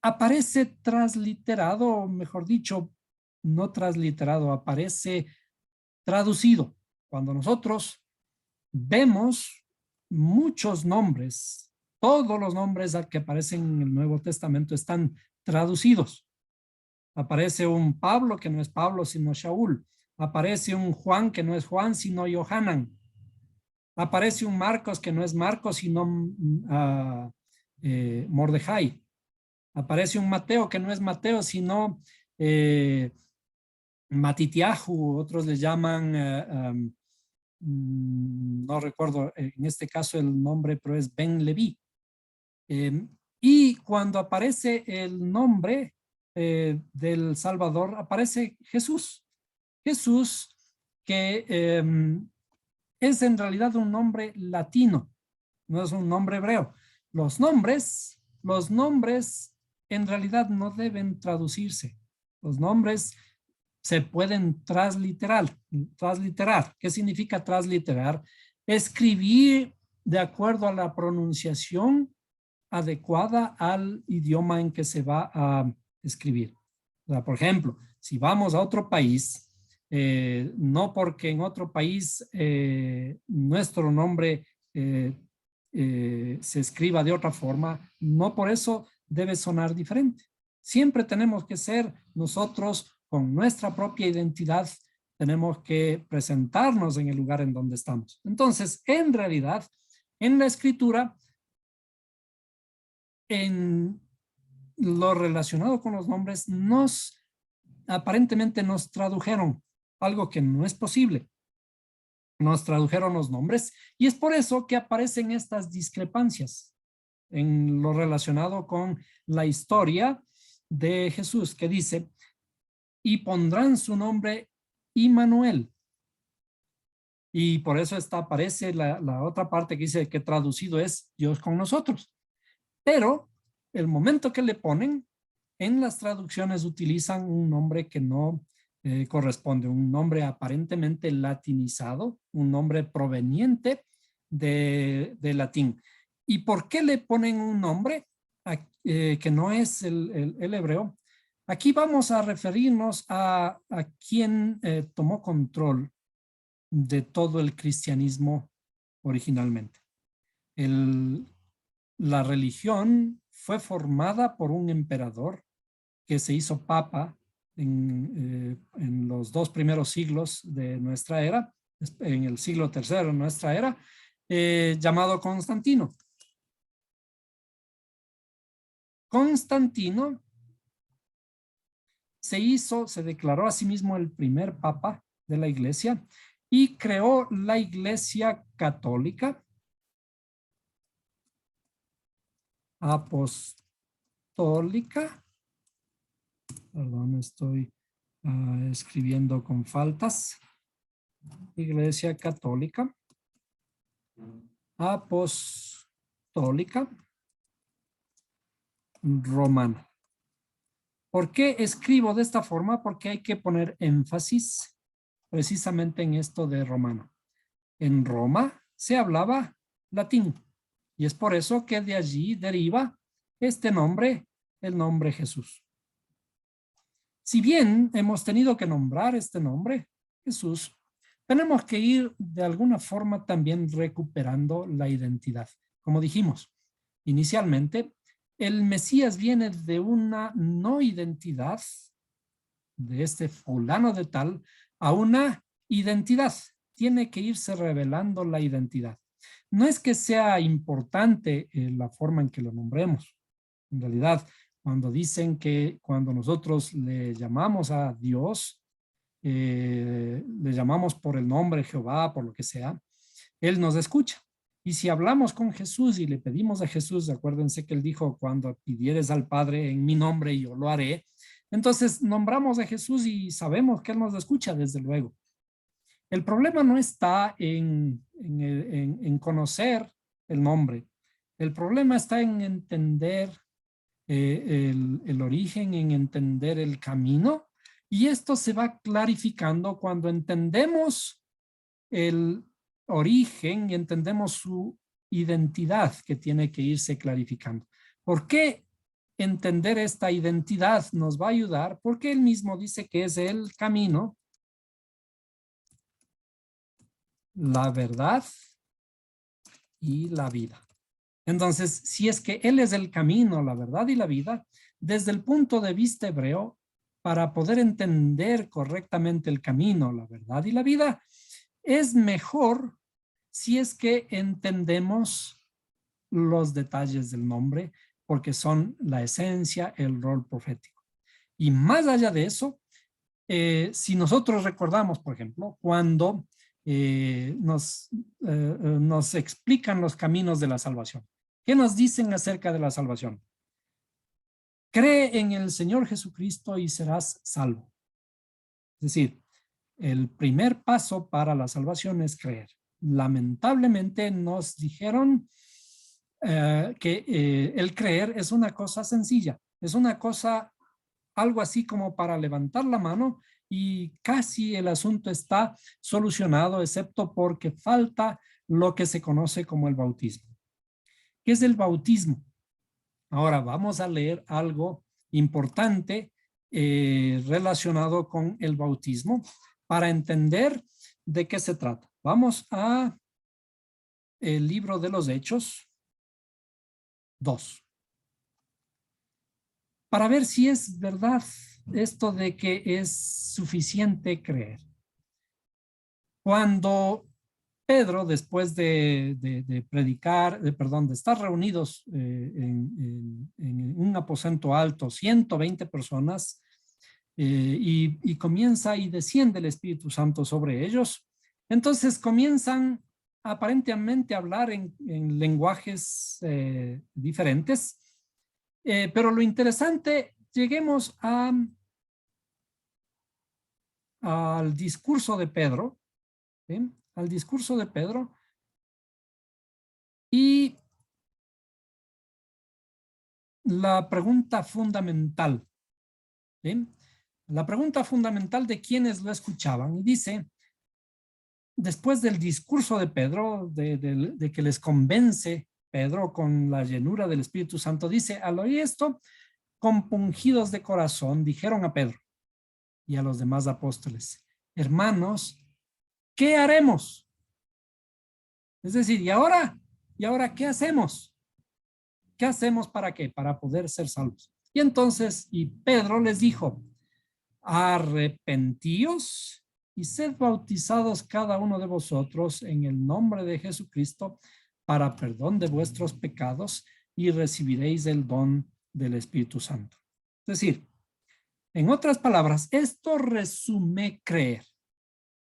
S1: aparece transliterado, o mejor dicho, no transliterado, aparece traducido. Cuando nosotros vemos muchos nombres, todos los nombres que aparecen en el Nuevo Testamento están traducidos. Aparece un Pablo que no es Pablo, sino Shaul. Aparece un Juan que no es Juan, sino Johanan. Aparece un Marcos que no es Marcos, sino Mordejai. Aparece un Mateo que no es Mateo, sino Matitiahu, otros le llaman, no recuerdo en este caso el nombre, pero es Ben Leví. Y cuando aparece el nombre del Salvador, aparece Jesús. Jesús, que es en realidad un nombre latino, no es un nombre hebreo. Los nombres en realidad no deben traducirse. Los nombres se pueden transliterar. ¿Qué significa transliterar? Escribir de acuerdo a la pronunciación adecuada al idioma en que se va a escribir. O sea, por ejemplo, si vamos a otro país, no porque en otro país nuestro nombre se escriba de otra forma, no por eso debe sonar diferente. Siempre tenemos que ser nosotros con nuestra propia identidad, tenemos que presentarnos en el lugar en donde estamos. Entonces, en realidad, en la escritura, en lo relacionado con los nombres, aparentemente nos tradujeron algo que no es posible. Nos tradujeron los nombres y es por eso que aparecen estas discrepancias en lo relacionado con la historia de Jesús, que dice, y pondrán su nombre Immanuel. Y por eso aparece la otra parte que dice que traducido es Dios con nosotros. Pero el momento que le ponen, en las traducciones utilizan un nombre que no corresponde, un nombre aparentemente latinizado, un nombre proveniente de latín. ¿Y por qué le ponen un nombre que no es el hebreo? Aquí vamos a referirnos a quien tomó control de todo el cristianismo originalmente. La religión fue formada por un emperador que se hizo papa en los 2 primeros siglos de nuestra era, en el siglo III de nuestra era, llamado Constantino. Constantino se declaró a sí mismo el primer papa de la iglesia y creó la iglesia católica, apostólica, perdón, estoy escribiendo con faltas, iglesia católica, apostólica, romana. ¿Por qué escribo de esta forma? Porque hay que poner énfasis precisamente en esto de romano. En Roma se hablaba latín y es por eso que de allí deriva este nombre, el nombre Jesús. Si bien hemos tenido que nombrar este nombre, Jesús, tenemos que ir de alguna forma también recuperando la identidad. Como dijimos, inicialmente, el Mesías viene de una no identidad, de este fulano de tal, a una identidad. Tiene que irse revelando la identidad. No es que sea importante la forma en que lo nombremos. En realidad, cuando dicen que cuando nosotros le llamamos a Dios, le llamamos por el nombre Jehová, por lo que sea, Él nos escucha. Y si hablamos con Jesús y le pedimos a Jesús, acuérdense que Él dijo, cuando pidieres al Padre en mi nombre, yo lo haré. Entonces nombramos a Jesús y sabemos que Él nos escucha, desde luego. El problema no está en conocer el nombre. El problema está en entender el origen en entender el camino, y esto se va clarificando cuando entendemos el origen y entendemos su identidad que tiene que irse clarificando. ¿Por qué entender esta identidad nos va a ayudar? Porque él mismo dice que es el camino, la verdad y la vida. Entonces, si es que él es el camino, la verdad y la vida, desde el punto de vista hebreo, para poder entender correctamente el camino, la verdad y la vida, es mejor si es que entendemos los detalles del nombre, porque son la esencia, el rol profético. Y más allá de eso, si nosotros recordamos, por ejemplo, cuando nos explican los caminos de la salvación. ¿Qué nos dicen acerca de la salvación? Cree en el Señor Jesucristo y serás salvo. Es decir, el primer paso para la salvación es creer. Lamentablemente nos dijeron que el creer es una cosa sencilla, es una cosa algo así como para levantar la mano y casi el asunto está solucionado, excepto porque falta lo que se conoce como el bautismo. ¿Qué es el bautismo? Ahora vamos a leer algo importante relacionado con el bautismo para entender de qué se trata. Vamos a el libro de los Hechos 2. Para ver si es verdad esto de que es suficiente creer. Cuando Pedro, después de predicar, de estar reunidos en un aposento alto, 120 personas, y comienza y desciende el Espíritu Santo sobre ellos, entonces comienzan aparentemente a hablar en lenguajes diferentes, pero lo interesante, lleguemos al discurso de Pedro, ¿sí? Al discurso de Pedro, y la pregunta fundamental, ¿sí? La pregunta fundamental de quienes lo escuchaban, y dice, después del discurso de Pedro, de que les convence Pedro con la llenura del Espíritu Santo, dice, al oír esto, compungidos de corazón, dijeron a Pedro y a los demás apóstoles, hermanos, ¿qué haremos? Es decir, ¿y ahora? ¿Y ahora qué hacemos? ¿Qué hacemos para qué? Para poder ser salvos. Y entonces, y Pedro les dijo, arrepentíos y sed bautizados cada uno de vosotros en el nombre de Jesucristo para perdón de vuestros pecados y recibiréis el don del Espíritu Santo. Es decir, en otras palabras, esto resume creer.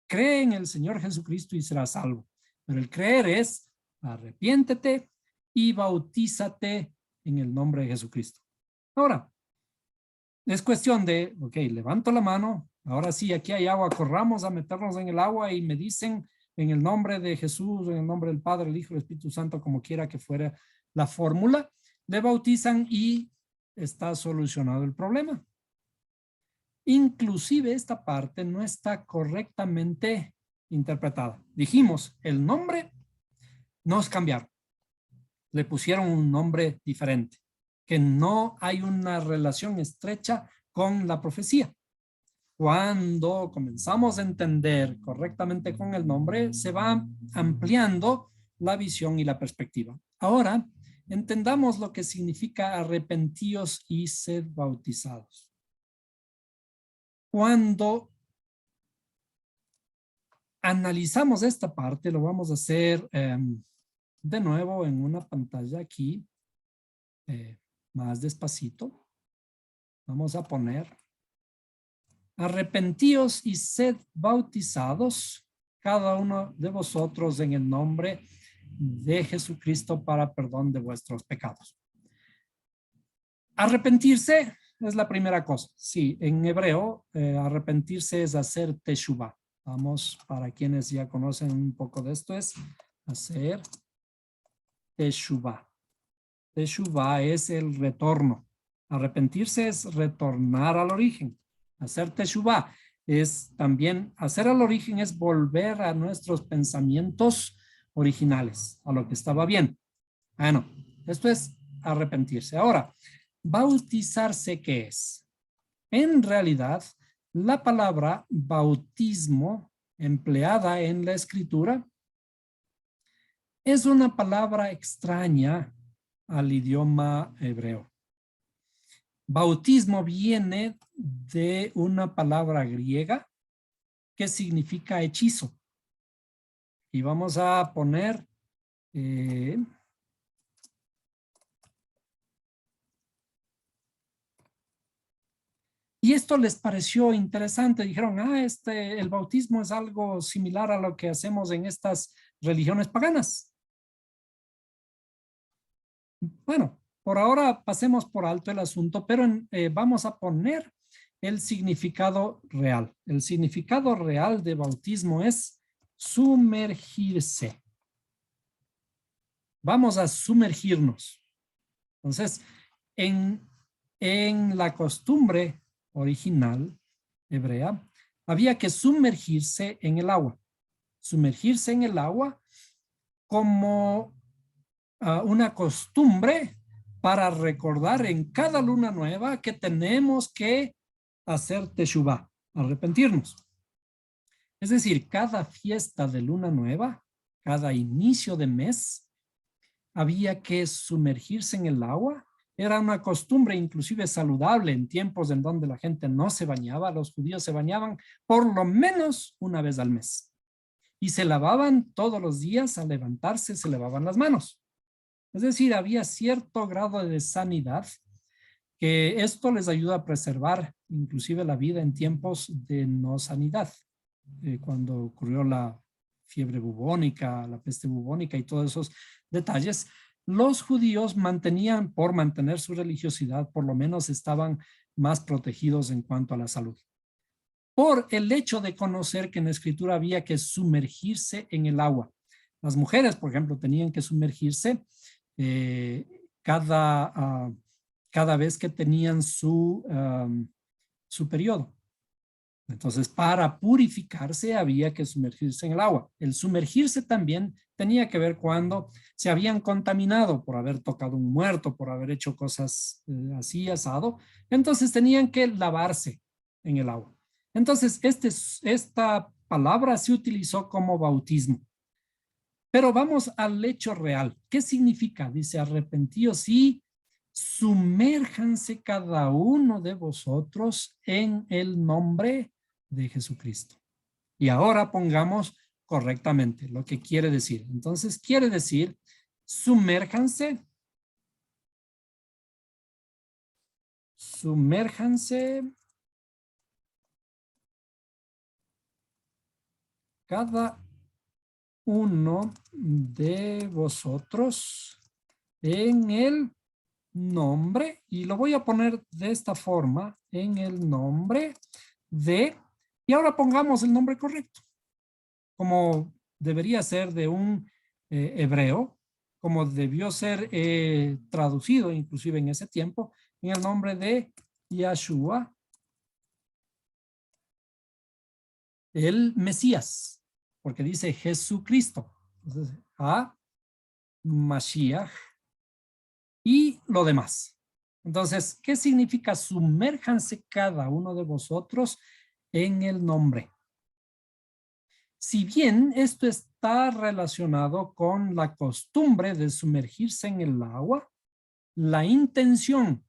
S1: Cree en el Señor Jesucristo y serás salvo. Pero el creer es arrepiéntete y bautízate en el nombre de Jesucristo. Ahora, es cuestión de, ok, levanto la mano, ahora sí, aquí hay agua, corramos a meternos en el agua y me dicen en el nombre de Jesús, en el nombre del Padre, el Hijo, el Espíritu Santo, como quiera que fuera la fórmula, le bautizan y está solucionado el problema. Inclusive esta parte no está correctamente interpretada. Dijimos, el nombre nos cambiaron. Le pusieron un nombre diferente, que no hay una relación estrecha con la profecía. Cuando comenzamos a entender correctamente con el nombre, se va ampliando la visión y la perspectiva. Ahora, entendamos lo que significa arrepentíos y sed bautizados. Cuando analizamos esta parte, lo vamos a hacer de nuevo en una pantalla aquí, más despacito. Vamos a poner arrepentíos y sed bautizados cada uno de vosotros en el nombre de Jesucristo para perdón de vuestros pecados. Arrepentirse es la primera cosa. Sí, en hebreo arrepentirse es hacer teshuvah. Vamos, para quienes ya conocen un poco de esto, es hacer teshuvah. Teshuvah es el retorno. Arrepentirse es retornar al origen. Hacer teshuvá es también, hacer al origen es volver a nuestros pensamientos originales, a lo que estaba bien. Bueno, esto es arrepentirse. Ahora, bautizarse, ¿qué es? En realidad, la palabra bautismo empleada en la escritura es una palabra extraña al idioma hebreo. Bautismo viene de una palabra griega que significa hechizo. Y vamos a poner y esto les pareció interesante. Dijeron, el bautismo es algo similar a lo que hacemos en estas religiones paganas. Bueno, por ahora pasemos por alto el asunto, pero vamos a poner el significado real. El significado real de bautismo es sumergirse. Vamos a sumergirnos. Entonces, en la costumbre original hebrea, había que sumergirse en el agua. Sumergirse en el agua como una costumbre para recordar en cada luna nueva que tenemos que hacer teshuvá, arrepentirnos. Es decir, cada fiesta de luna nueva, cada inicio de mes, había que sumergirse en el agua. Era una costumbre inclusive saludable en tiempos en donde la gente no se bañaba. Los judíos se bañaban por lo menos una vez al mes. Y se lavaban todos los días, al levantarse se lavaban las manos. Es decir, había cierto grado de sanidad que esto les ayuda a preservar inclusive la vida en tiempos de no sanidad. Cuando ocurrió la fiebre bubónica, la peste bubónica y todos esos detalles, los judíos mantenían, por mantener su religiosidad, por lo menos estaban más protegidos en cuanto a la salud. Por el hecho de conocer que en la escritura había que sumergirse en el agua. Las mujeres, por ejemplo, tenían que sumergirse cada vez que tenían su periodo. Entonces, para purificarse había que sumergirse en el agua. El sumergirse también tenía que ver cuando se habían contaminado por haber tocado un muerto, por haber hecho cosas así, asado. Entonces, tenían que lavarse en el agua. Entonces, esta palabra se utilizó como bautismo. Pero vamos al hecho real. ¿Qué significa? Dice, arrepentíos y sumérjanse cada uno de vosotros en el nombre de Jesucristo. Y ahora pongamos correctamente lo que quiere decir. Entonces, quiere decir, sumérjanse cada uno de vosotros en el nombre, y lo voy a poner de esta forma, en el nombre de, y ahora pongamos el nombre correcto, como debería ser de un hebreo, como debió ser traducido inclusive en ese tiempo, en el nombre de Yahshua, el Mesías, porque dice Jesucristo. Entonces, a Mashiach y lo demás. Entonces, ¿qué significa sumérjanse cada uno de vosotros en el nombre? Si bien esto está relacionado con la costumbre de sumergirse en el agua, la intención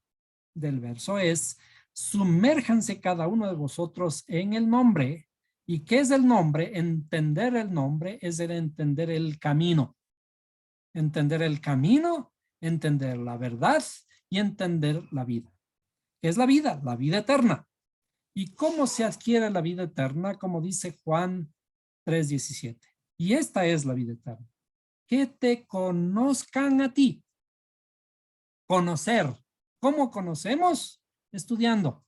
S1: del verso es sumérjanse cada uno de vosotros en el nombre. ¿Y qué es el nombre? Entender el nombre es el entender el camino. Entender el camino, entender la verdad y entender la vida. ¿Qué es la vida? La vida eterna. ¿Y cómo se adquiere la vida eterna? Como dice Juan 3:17. Y esta es la vida eterna. Que te conozcan a ti. Conocer. ¿Cómo conocemos? Estudiando.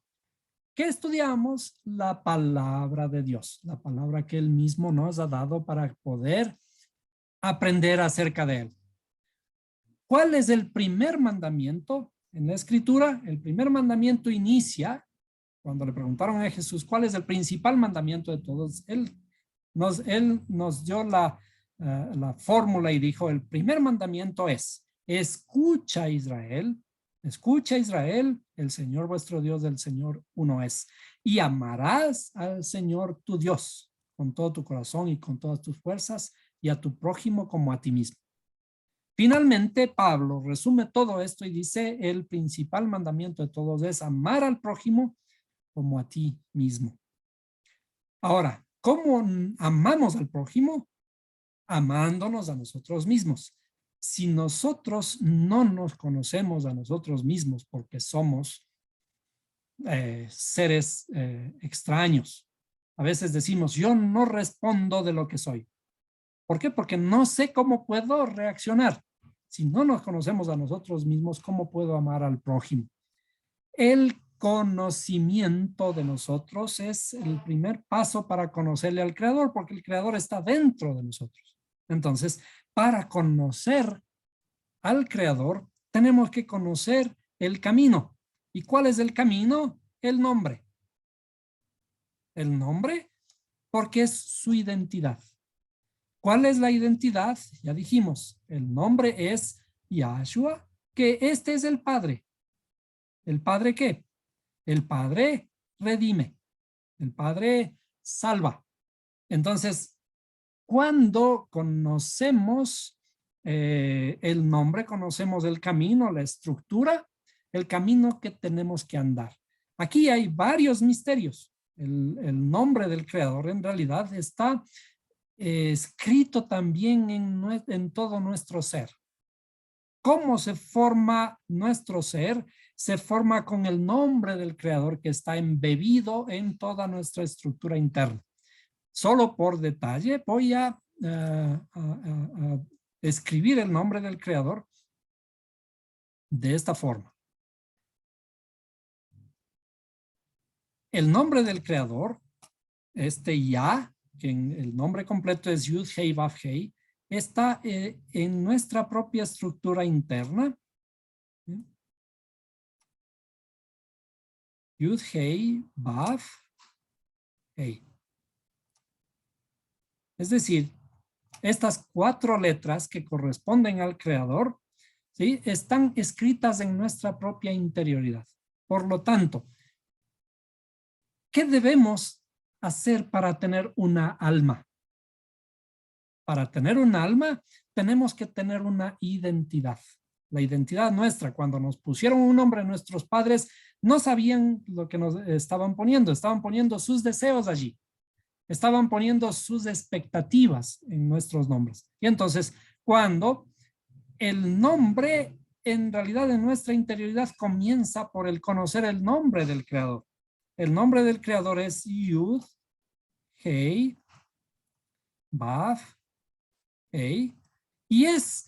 S1: ¿Qué estudiamos? La palabra de Dios. La palabra que Él mismo nos ha dado para poder aprender acerca de Él. ¿Cuál es el primer mandamiento? En la escritura, el primer mandamiento inicia, cuando le preguntaron a Jesús cuál es el principal mandamiento de todos, él nos dio la fórmula y dijo, el primer mandamiento es, escucha Israel, el Señor vuestro Dios, el Señor uno es, y amarás al Señor tu Dios con todo tu corazón y con todas tus fuerzas y a tu prójimo como a ti mismo. Finalmente, Pablo resume todo esto y dice, el principal mandamiento de todos es amar al prójimo como a ti mismo. Ahora, ¿cómo amamos al prójimo? Amándonos a nosotros mismos. Si nosotros no nos conocemos a nosotros mismos porque somos seres extraños, a veces decimos, yo no respondo de lo que soy. ¿Por qué? Porque no sé cómo puedo reaccionar. Si no nos conocemos a nosotros mismos, ¿cómo puedo amar al prójimo? El conocimiento de nosotros es el primer paso para conocerle al Creador, porque el Creador está dentro de nosotros. Entonces, para conocer al Creador, tenemos que conocer el camino. ¿Y cuál es el camino? El nombre. El nombre, porque es su identidad. ¿Cuál es la identidad? Ya dijimos, el nombre es Yahshua, que este es el Padre. ¿El Padre qué? El Padre redime. El Padre salva. Entonces, cuando conocemos el nombre, conocemos el camino, la estructura, el camino que tenemos que andar. Aquí hay varios misterios. El nombre del Creador en realidad está escrito también en todo nuestro ser. ¿Cómo se forma nuestro ser? Se forma con el nombre del Creador que está embebido en toda nuestra estructura interna. Solo por detalle voy a escribir el nombre del Creador de esta forma. El nombre del Creador, este Ya, que el nombre completo es Yud Hei Vav Hei, está en nuestra propia estructura interna. Yud Hei Vav Hei. Es decir, estas 4 letras que corresponden al Creador, ¿sí?, están escritas en nuestra propia interioridad. Por lo tanto, ¿qué debemos hacer para tener una alma? Para tener un alma, tenemos que tener una identidad. La identidad nuestra, cuando nos pusieron un nombre nuestros padres, no sabían lo que nos estaban poniendo sus deseos allí. Estaban poniendo sus expectativas en nuestros nombres. Y entonces, cuando el nombre, en realidad en nuestra interioridad, comienza por el conocer el nombre del Creador. El nombre del Creador es Yud, Hei, Vav, Hei. Y es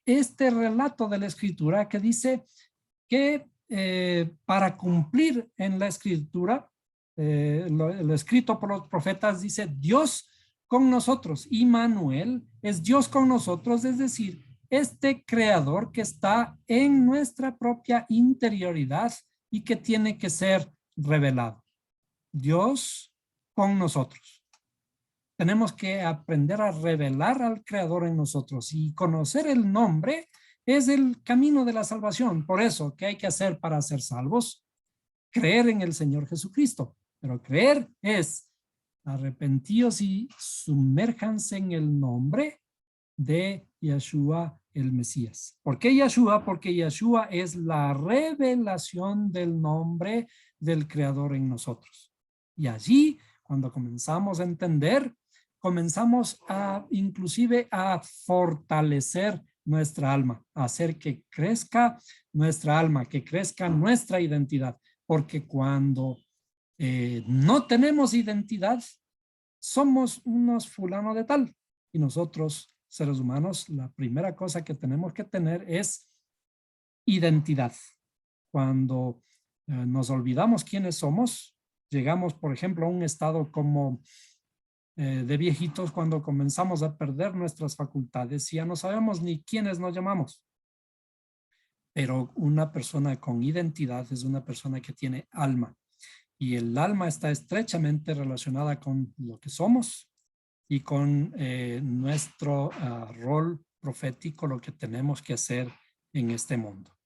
S1: este relato de la Escritura que dice que para cumplir en la Escritura, lo escrito por los profetas dice Dios con nosotros. Immanuel es Dios con nosotros, es decir, este creador que está en nuestra propia interioridad y que tiene que ser revelado. Dios con nosotros. Tenemos que aprender a revelar al Creador en nosotros y conocer el nombre es el camino de la salvación. Por eso, ¿qué hay que hacer para ser salvos? Creer en el Señor Jesucristo. Pero creer es arrepentíos y sumérjanse en el nombre de Yeshua el Mesías. ¿Por qué Yeshua? Porque Yeshua es la revelación del nombre del Creador en nosotros. Y allí, cuando comenzamos a entender, comenzamos inclusive a fortalecer nuestra alma, a hacer que crezca nuestra alma, que crezca nuestra identidad. Porque cuando no tenemos identidad, somos unos fulano de tal. Y nosotros, seres humanos, la primera cosa que tenemos que tener es identidad. Cuando nos olvidamos quiénes somos, llegamos, por ejemplo, a un estado como de viejitos cuando comenzamos a perder nuestras facultades y ya no sabemos ni quiénes nos llamamos. Pero una persona con identidad es una persona que tiene alma. Y el alma está estrechamente relacionada con lo que somos y con nuestro rol profético, lo que tenemos que hacer en este mundo.